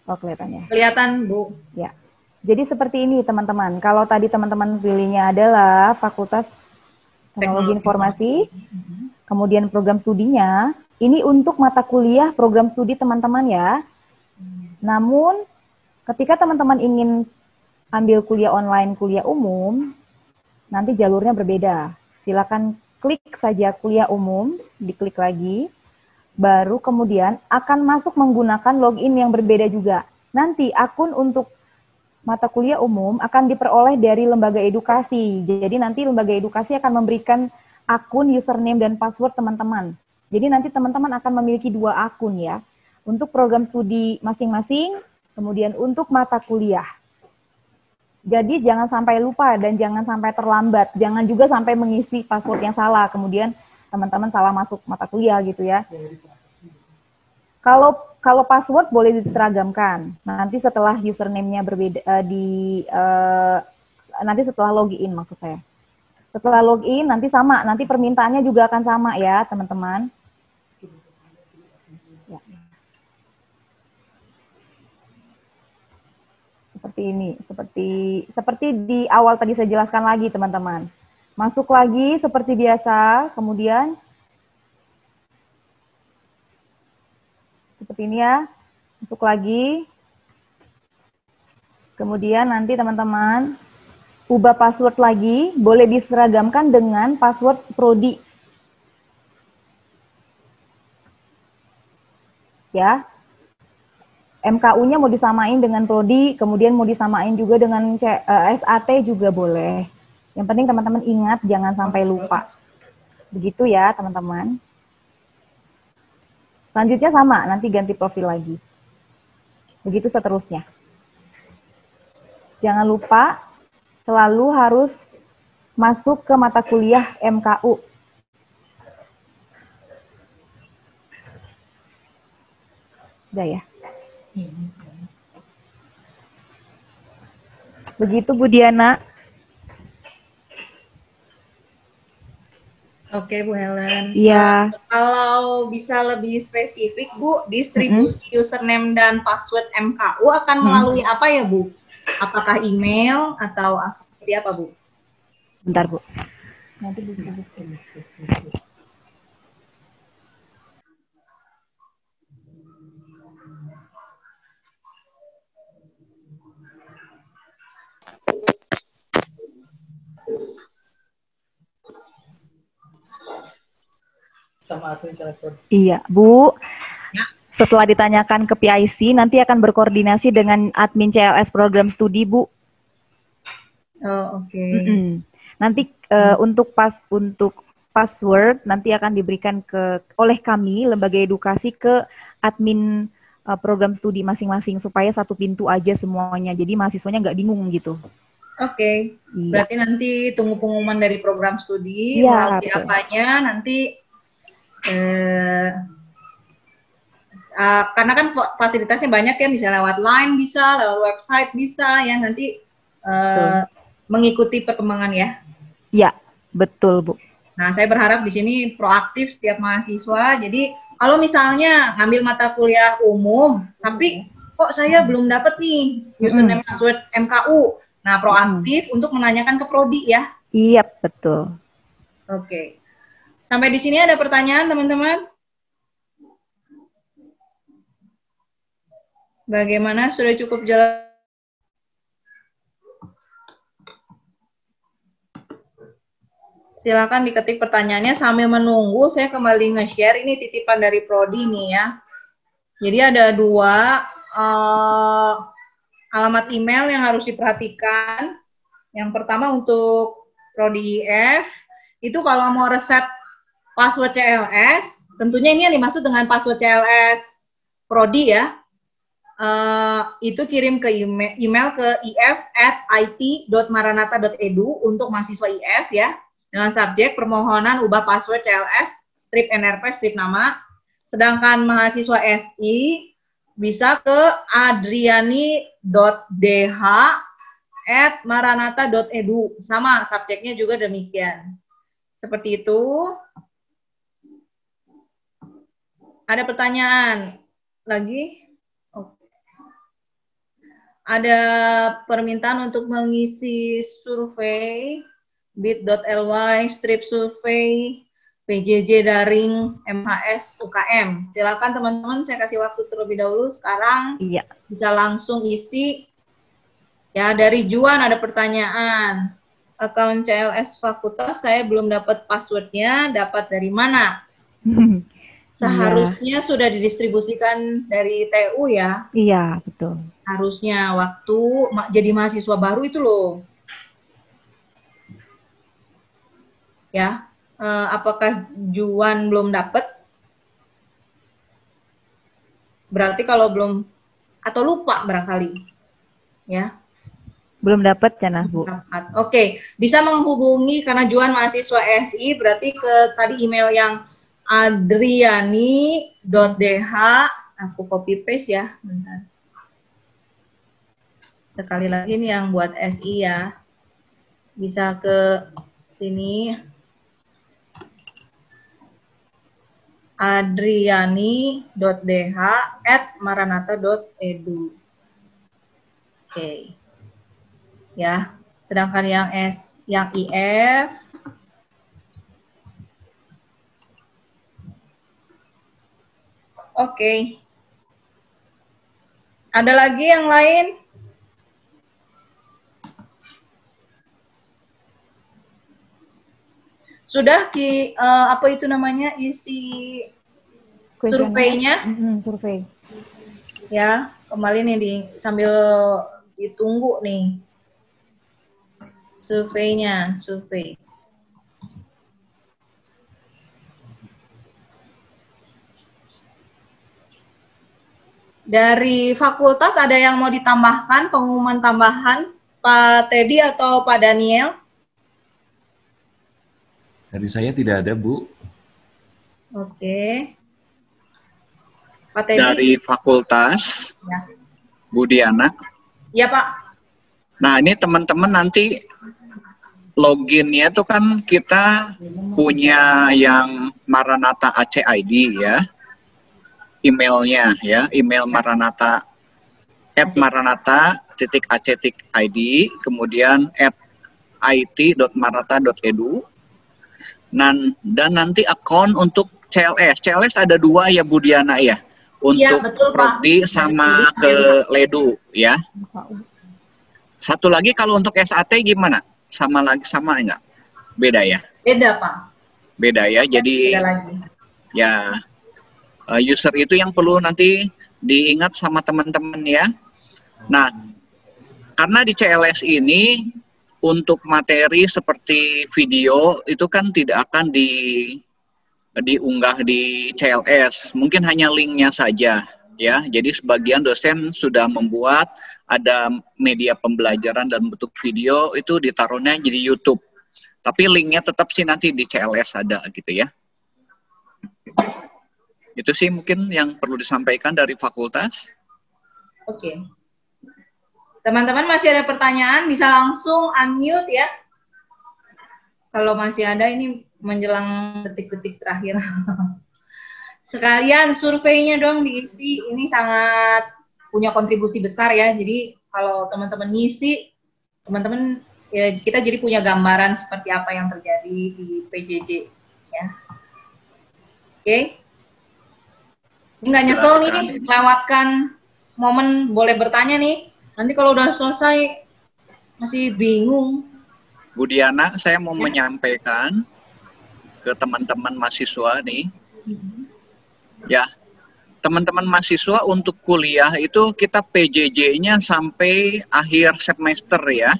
Oh, kelihatannya. Kelihatan, Bu. Ya. Jadi seperti ini, teman-teman. Kalau tadi teman-teman pilihnya adalah Fakultas Teknologi Informasi, kemudian program studinya, ini untuk mata kuliah program studi teman-teman ya. Namun, ketika teman-teman ingin ambil kuliah online, kuliah umum, nanti jalurnya berbeda. Silakan klik saja kuliah umum, diklik lagi, baru kemudian akan masuk menggunakan login yang berbeda juga. Nanti akun untuk mata kuliah umum akan diperoleh dari lembaga edukasi. Jadi nanti lembaga edukasi akan memberikan akun, username, dan password teman-teman. Jadi nanti teman-teman akan memiliki 2 akun ya. Untuk program studi masing-masing, kemudian untuk mata kuliah. Jadi jangan sampai lupa dan jangan sampai terlambat. Jangan juga sampai mengisi password yang salah. Kemudian teman-teman salah masuk mata kuliah gitu ya. Kalau password boleh diseragamkan. Nanti setelah username-nya berbeda nanti setelah login maksud saya. Setelah login nanti sama, nanti permintaannya juga akan sama ya, teman-teman. Ya. Seperti ini, seperti di awal tadi saya jelaskan lagi, teman-teman. Masuk lagi seperti biasa, kemudian seperti ini ya, masuk lagi. Kemudian nanti teman-teman ubah password lagi, boleh diseragamkan dengan password prodi. Ya, MKU-nya mau disamain dengan prodi, kemudian mau disamain juga dengan SAT juga boleh. Yang penting teman-teman ingat, jangan sampai lupa. Begitu ya, teman-teman. Selanjutnya sama, nanti ganti profil lagi. Begitu seterusnya. Jangan lupa, selalu harus masuk ke mata kuliah MKU. Udah ya? Begitu Bu Diana. Oke Bu Helen. Iya. Kalau bisa lebih spesifik Bu, distribusi username dan password MKU akan melalui apa ya Bu? Apakah email atau seperti apa Bu? Bentar Bu. Nanti Bu. Iya, Bu. Setelah ditanyakan ke PIC, nanti akan berkoordinasi dengan admin CLS program studi, Bu. Oh, oke. Nanti untuk password nanti akan diberikan oleh kami lembaga edukasi ke admin program studi masing-masing supaya satu pintu aja semuanya. Jadi mahasiswanya nggak bingung gitu. Oke. Iya. Berarti nanti tunggu pengumuman dari program studi, Iya, melalui betul. apanya nanti karena kan fasilitasnya banyak ya, bisa lewat line bisa, lewat website bisa ya, nanti mengikuti perkembangan ya. Iya, betul Bu. Nah, saya berharap di sini proaktif setiap mahasiswa. Jadi kalau misalnya ngambil mata kuliah umum, tapi kok saya belum dapat nih username password MKU. Nah, proaktif untuk menanyakan ke prodi ya. Iya, betul. Oke. Sampai di sini ada pertanyaan, teman-teman? Bagaimana? Sudah cukup jelas? Silakan diketik pertanyaannya sambil menunggu. Saya kembali nge-share. Ini titipan dari prodi nih ya. Jadi ada 2 alamat email yang harus diperhatikan. Yang pertama untuk prodi IF, itu kalau mau reset password CLS, tentunya ini yang dimaksud dengan password CLS prodi ya, itu kirim ke email ke if@it.maranatha.edu untuk mahasiswa IF ya, dengan subjek permohonan ubah password CLS, strip NRP, strip nama. Sedangkan mahasiswa SI bisa ke adriani.dh@maranatha.edu. Sama, subjeknya juga demikian. Seperti itu. Ada pertanyaan lagi? Ada permintaan untuk mengisi survei bit.ly strip survei PJJ daring MHS UKM. Silakan teman-teman, saya kasih waktu terlebih dahulu. Sekarang bisa langsung isi. Ya, dari Juan ada pertanyaan. Akun CLS fakultas saya belum dapat passwordnya, dapat dari mana? Seharusnya sudah didistribusikan dari TU ya. Iya, betul. Harusnya waktu jadi mahasiswa baru itu loh. Ya. Apakah Juan belum dapat? Berarti kalau belum atau lupa barangkali, ya. Belum dapat Canah Bu. Oke, bisa menghubungi karena Juan mahasiswa SI, berarti ke tadi email yang adriani.dh, aku copy paste ya. Bentar. Sekali lagi nih yang buat SI ya, bisa ke sini. adriani.dh@maranatha.edu. Oke. Ya, sedangkan yang IF oke. Ada lagi yang lain? Sudah apa itu namanya, isi surveinya? Survei. Ya, kembali nih sambil ditunggu nih survei. Dari fakultas ada yang mau ditambahkan, pengumuman tambahan, Pak Teddy atau Pak Daniel? Dari saya tidak ada, Bu. Oke. Pak Teddy? Dari fakultas, Ya. Bu Diana. Ya, Pak. Nah, ini teman-teman nanti loginnya tuh kan kita punya yang Maranatha ACID ya. Emailnya ya, email Maranatha @maranatha.ac.id, kemudian @it.maranatha.edu. Dan nanti akun untuk CLS. CLS ada 2 ya Bu Diana ya. Untuk Iya, betul, Pak. Prodi sama ke Ledu ya. Satu lagi kalau untuk SAT gimana? Sama enggak? Beda ya? Beda, Pak. Beda ya. Jadi Beda lagi. ya user itu yang perlu nanti diingat sama teman-teman ya. Nah, karena di CLS ini untuk materi seperti video itu kan tidak akan diunggah di CLS, mungkin hanya linknya saja ya. Jadi sebagian dosen sudah membuat ada media pembelajaran dan bentuk video itu ditaruhnya jadi YouTube, tapi linknya tetap sih nanti di CLS ada gitu ya. Itu sih mungkin yang perlu disampaikan dari fakultas. Oke. Teman-teman masih ada pertanyaan, bisa langsung unmute ya. Kalau masih ada, ini menjelang detik-detik terakhir. Sekalian surveinya dong diisi, ini sangat punya kontribusi besar ya. Jadi kalau teman-teman ngisi, teman-teman ya, kita jadi punya gambaran seperti apa yang terjadi di PJJ ya. Oke. Ini nggak nyesel nih, melewatkan momen boleh bertanya nih. Nanti kalau udah selesai masih bingung. Bu Diana, saya mau menyampaikan ke teman-teman mahasiswa nih. Ya, teman-teman mahasiswa untuk kuliah itu kita PJJ-nya sampai akhir semester ya.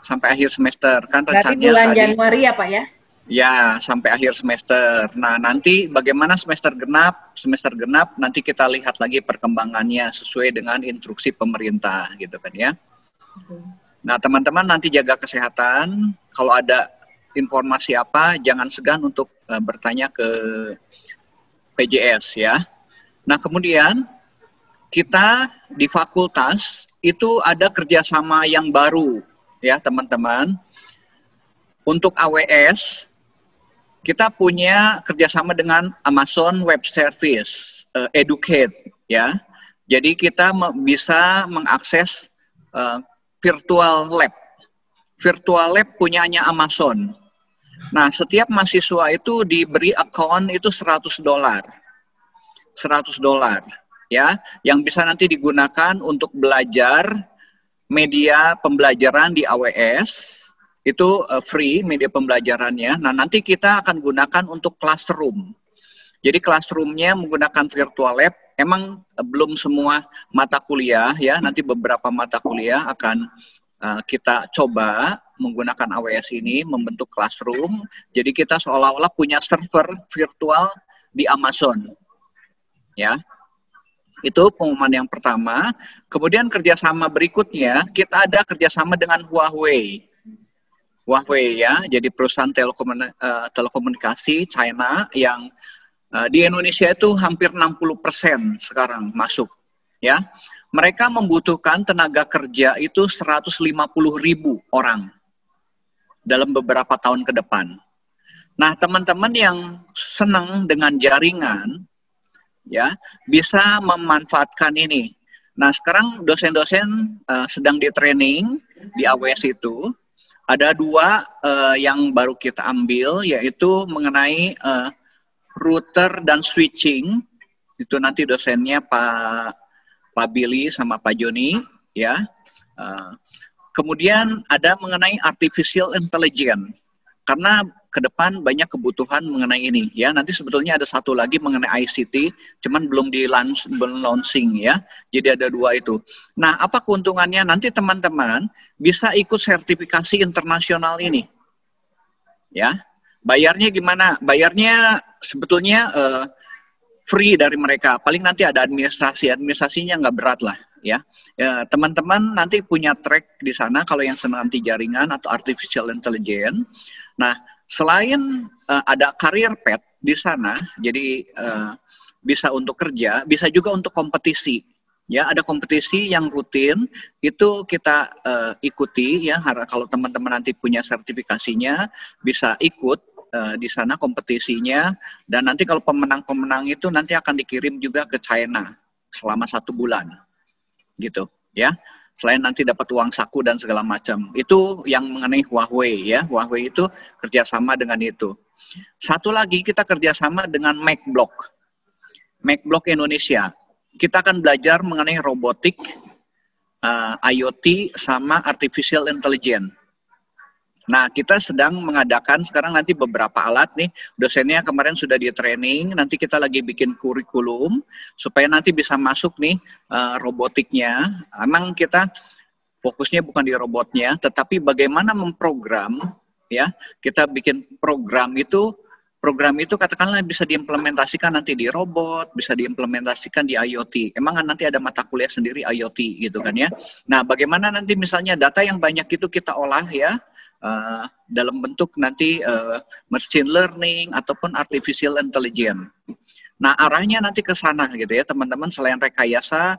Sampai akhir semester. Kan Berarti rencananya bulan tadi, Januari ya Pak ya? ya, sampai akhir semester. Nah, nanti bagaimana semester genap nanti kita lihat lagi perkembangannya sesuai dengan instruksi pemerintah gitu kan ya. Nah, teman-teman nanti jaga kesehatan. Kalau ada informasi apa, jangan segan untuk bertanya ke PJS ya. Nah, kemudian kita di fakultas itu ada kerjasama yang baru ya teman-teman. Untuk AWS, kita punya kerjasama dengan Amazon Web Service, Educate ya. Jadi kita bisa mengakses virtual lab. Virtual lab punyanya Amazon. Nah, setiap mahasiswa itu diberi akun itu $100. $100 ya, yang bisa nanti digunakan untuk belajar media pembelajaran di AWS. Itu free media pembelajarannya. Nah, nanti kita akan gunakan untuk classroom. Jadi classroomnya menggunakan virtual lab. Emang belum semua mata kuliah ya, nanti beberapa mata kuliah akan kita coba menggunakan AWS ini membentuk classroom. Jadi kita seolah-olah punya server virtual di Amazon. Ya. Itu pengumuman yang pertama. Kemudian kerjasama berikutnya, kita ada kerjasama dengan Huawei. Huawei ya, jadi perusahaan telekomunikasi China yang di Indonesia itu hampir 60% sekarang masuk ya. Mereka membutuhkan tenaga kerja itu 150.000 orang dalam beberapa tahun ke depan. Nah, teman-teman yang senang dengan jaringan ya bisa memanfaatkan ini. Nah, sekarang dosen-dosen sedang di training di AWS itu. Ada 2 yang baru kita ambil, yaitu mengenai router dan switching. Itu nanti dosennya Pak Billy sama Pak Joni, ya. Kemudian ada mengenai artificial intelligence. Karena ke depan banyak kebutuhan mengenai ini ya. Nanti sebetulnya ada satu lagi mengenai ICT, cuman belum launching ya. Jadi ada 2 itu. Nah, apa keuntungannya? Nanti teman-teman bisa ikut sertifikasi internasional ini. Ya. Bayarnya gimana? Bayarnya sebetulnya free dari mereka. Paling nanti ada administrasinya nggak berat lah ya. Teman-teman nanti punya track di sana kalau yang senang anti jaringan atau artificial intelligence. Nah, selain ada career path di sana, jadi bisa untuk kerja, bisa juga untuk kompetisi. Ya, ada kompetisi yang rutin itu kita ikuti ya. Kalau teman-teman nanti punya sertifikasinya, bisa ikut di sana kompetisinya. Dan nanti kalau pemenang-pemenang itu nanti akan dikirim juga ke China selama 1 bulan, gitu ya. Selain nanti dapat uang saku dan segala macam. Itu yang mengenai Huawei ya. Huawei itu kerjasama dengan itu. Satu lagi kita kerjasama dengan MacBlock. MacBlock Indonesia. Kita akan belajar mengenai robotik, IoT, sama artificial intelligence. Nah, kita sedang mengadakan sekarang nanti beberapa alat nih, dosennya kemarin sudah di training, nanti kita lagi bikin kurikulum, supaya nanti bisa masuk nih robotiknya. Emang kita fokusnya bukan di robotnya, tetapi bagaimana memprogram, ya, kita bikin program itu katakanlah bisa diimplementasikan nanti di robot, bisa diimplementasikan di IoT. Emang nanti ada mata kuliah sendiri IoT gitu kan ya. Nah, bagaimana nanti misalnya data yang banyak itu kita olah ya, dalam bentuk nanti machine learning ataupun artificial intelligence. Nah, arahnya nanti ke sana gitu ya teman-teman. Selain rekayasa,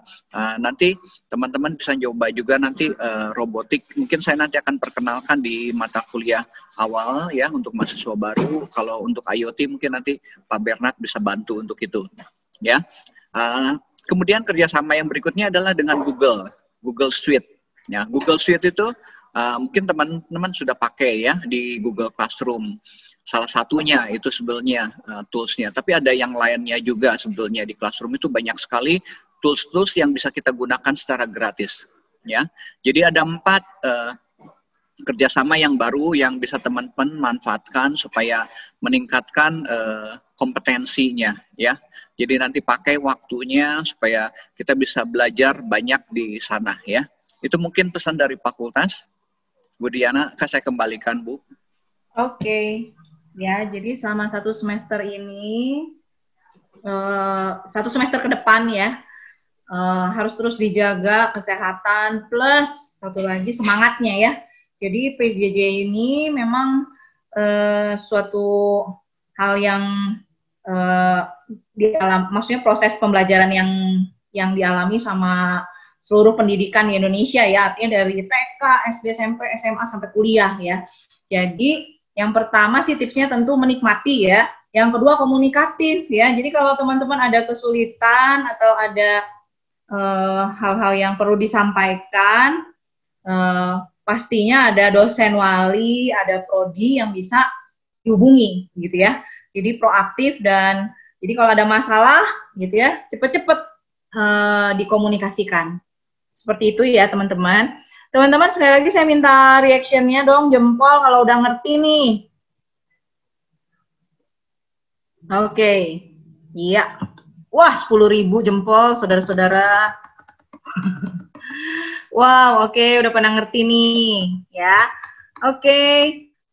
nanti teman-teman bisa coba juga nanti robotik. Mungkin saya nanti akan perkenalkan di mata kuliah awal ya untuk mahasiswa baru. Kalau untuk IoT mungkin nanti Pak Bernard bisa bantu untuk itu ya. Kemudian kerjasama yang berikutnya adalah dengan Google Suite. Ya, Google Suite itu mungkin teman-teman sudah pakai ya di Google Classroom. Salah satunya itu sebenarnya tools-nya. Tapi ada yang lainnya juga sebetulnya di Classroom itu banyak sekali tools-tools yang bisa kita gunakan secara gratis. Ya, jadi ada 4 kerjasama yang baru yang bisa teman-teman manfaatkan supaya meningkatkan kompetensinya. Ya, jadi nanti pakai waktunya supaya kita bisa belajar banyak di sana ya. Itu mungkin pesan dari fakultas. Bu Diana, saya kembalikan, Bu. Oke. Ya, jadi selama 1 semester ini, 1 semester ke depan ya, harus terus dijaga kesehatan, plus satu lagi semangatnya ya. Jadi PJJ ini memang suatu hal yang maksudnya proses pembelajaran yang dialami sama seluruh pendidikan di Indonesia ya, artinya dari TK, SD, SMP, SMA sampai kuliah ya. Jadi yang pertama sih tipsnya tentu menikmati ya. Yang kedua komunikatif ya. Jadi kalau teman-teman ada kesulitan atau ada hal-hal yang perlu disampaikan, pastinya ada dosen wali, ada prodi yang bisa dihubungi gitu ya. Jadi proaktif dan jadi kalau ada masalah gitu ya, cepet-cepet dikomunikasikan. Seperti itu ya teman-teman. Teman-teman sekali lagi saya minta reaction-nya dong, jempol kalau udah ngerti nih. Oke, iya. Wah, 10.000 jempol, saudara-saudara. Wow, oke, udah pada ngerti nih, ya. Oke,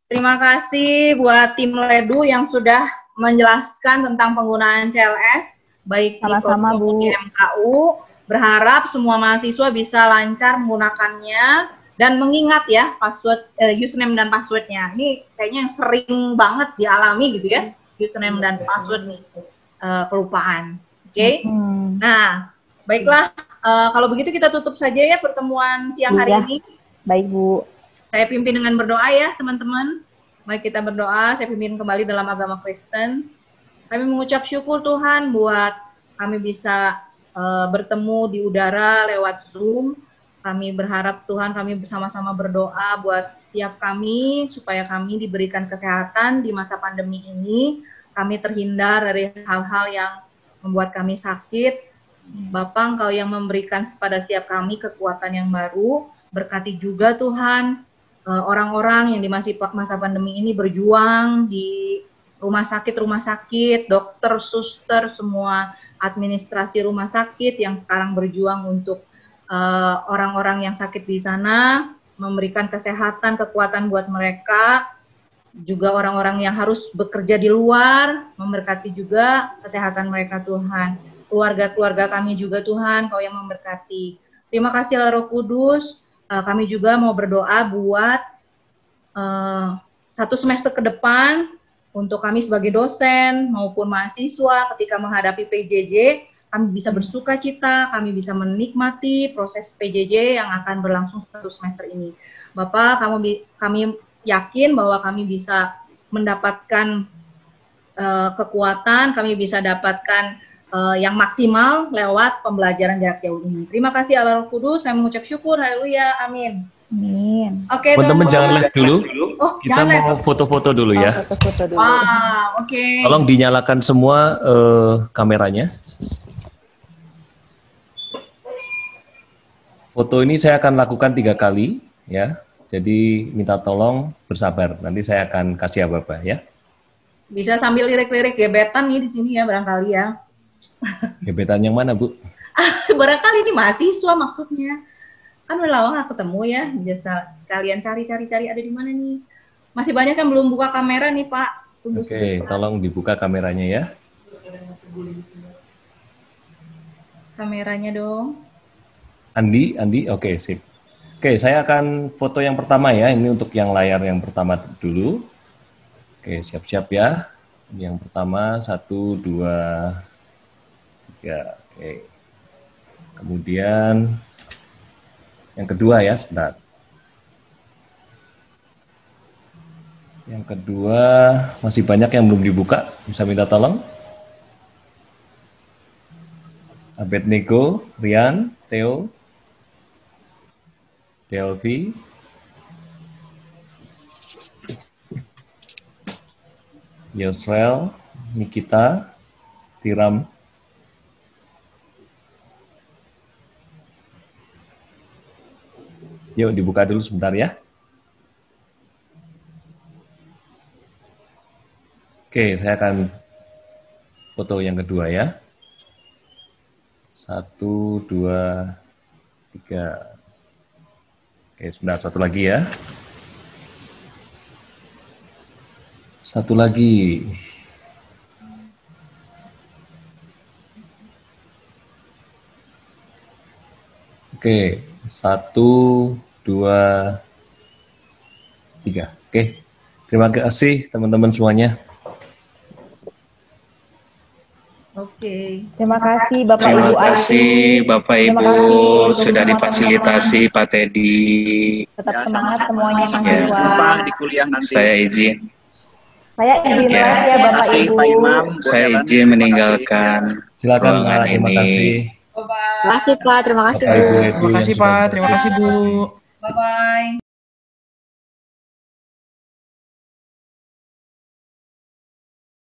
terima kasih buat tim Ledu yang sudah menjelaskan tentang penggunaan CLS, baik Sama-sama, Bu. di MKU. Berharap semua mahasiswa bisa lancar menggunakannya dan mengingat ya password, username dan passwordnya. Ini kayaknya yang sering banget dialami gitu ya, username dan password nih, kelupaan. Oke? Nah, baiklah, kalau begitu kita tutup saja ya pertemuan siang hari ini. Baik, Bu. Saya pimpin dengan berdoa ya teman-teman. Mari kita berdoa, saya pimpin kembali dalam agama Kristen. Kami mengucap syukur Tuhan buat kami bisa bertemu di udara lewat Zoom. Kami berharap Tuhan kami bersama-sama berdoa buat setiap kami supaya kami diberikan kesehatan di masa pandemi ini. Kami terhindar dari hal-hal yang membuat kami sakit. Bapa, Engkau yang memberikan kepada setiap kami kekuatan yang baru. Berkati juga Tuhan orang-orang yang di masa pandemi ini berjuang di rumah sakit, dokter, suster, semua administrasi rumah sakit yang sekarang berjuang untuk orang-orang yang sakit di sana, memberikan kesehatan, kekuatan buat mereka, juga orang-orang yang harus bekerja di luar, memberkati juga kesehatan mereka Tuhan. Keluarga-keluarga kami juga Tuhan, Kau yang memberkati. Terima kasih Roh Kudus. Kami juga mau berdoa buat 1 semester ke depan untuk kami sebagai dosen maupun mahasiswa ketika menghadapi PJJ, kami bisa bersuka cita, kami bisa menikmati proses PJJ yang akan berlangsung 1 semester ini. Bapak, kami yakin bahwa kami bisa mendapatkan kekuatan, kami bisa dapatkan yang maksimal lewat pembelajaran jarak jauh ini. Terima kasih Allah Roh Kudus, kami mengucap syukur, haleluya, amin. Amin. Oke, teman-teman jangan live dulu. Oh, Kita mau foto-foto dulu ya. Foto-foto dulu. Oke. Tolong dinyalakan semua kameranya. Foto ini saya akan lakukan 3 kali ya. Jadi minta tolong bersabar. Nanti saya akan kasih apa-apa ya. Bisa sambil lirik-lirik gebetan nih di sini ya barangkali ya. Gebetan yang mana, Bu? Barangkali ini mahasiswa maksudnya. Kan udah lama nggak ketemu ya. Bisa sekalian cari-cari ada di mana nih. Masih banyak yang belum buka kamera nih, Pak. Tunggu Oke, tolong dibuka kameranya ya. Kameranya dong. Andi, oke, sip. Oke, saya akan foto yang pertama ya. Ini untuk yang layar yang pertama dulu. Oke, siap-siap ya. Yang pertama, 1, 2, 3. Oke. Kemudian yang kedua ya, sebentar. Yang kedua, masih banyak yang belum dibuka. Bisa minta tolong? Abednego, Rian, Theo, Delvi, Yosrel, Nikita, Tiram, yuk dibuka dulu sebentar ya. Oke, saya akan foto yang kedua ya. 1, 2, 3. Oke, sebentar, satu lagi ya. Satu lagi. Oke, 1, 2, 3. Oke, terima kasih teman-teman semuanya. Oke. Terima kasih Bapak Terima Ibu kasih Bapak Terima Ibu kasih sudah untuk difasilitasi Pak Teddy. Tetap Ya, semangat sama-sama. semuanya Sampai mahasiswa. jumpa di kuliah nanti. Saya izin. Saya izin Ya. lagi ya Terima Bapak kasih, Ibu. Pak Imam. Bu Saya Ellen. izin Terima meninggalkan Silakan, ruangan Pak. Terima ini. kasih. Bye-bye. Terima kasih Pak, terima kasih Bapak Bu. Ibu Levi Terima yang kasih sudah Pak, terima kasih Bu. Bye-bye.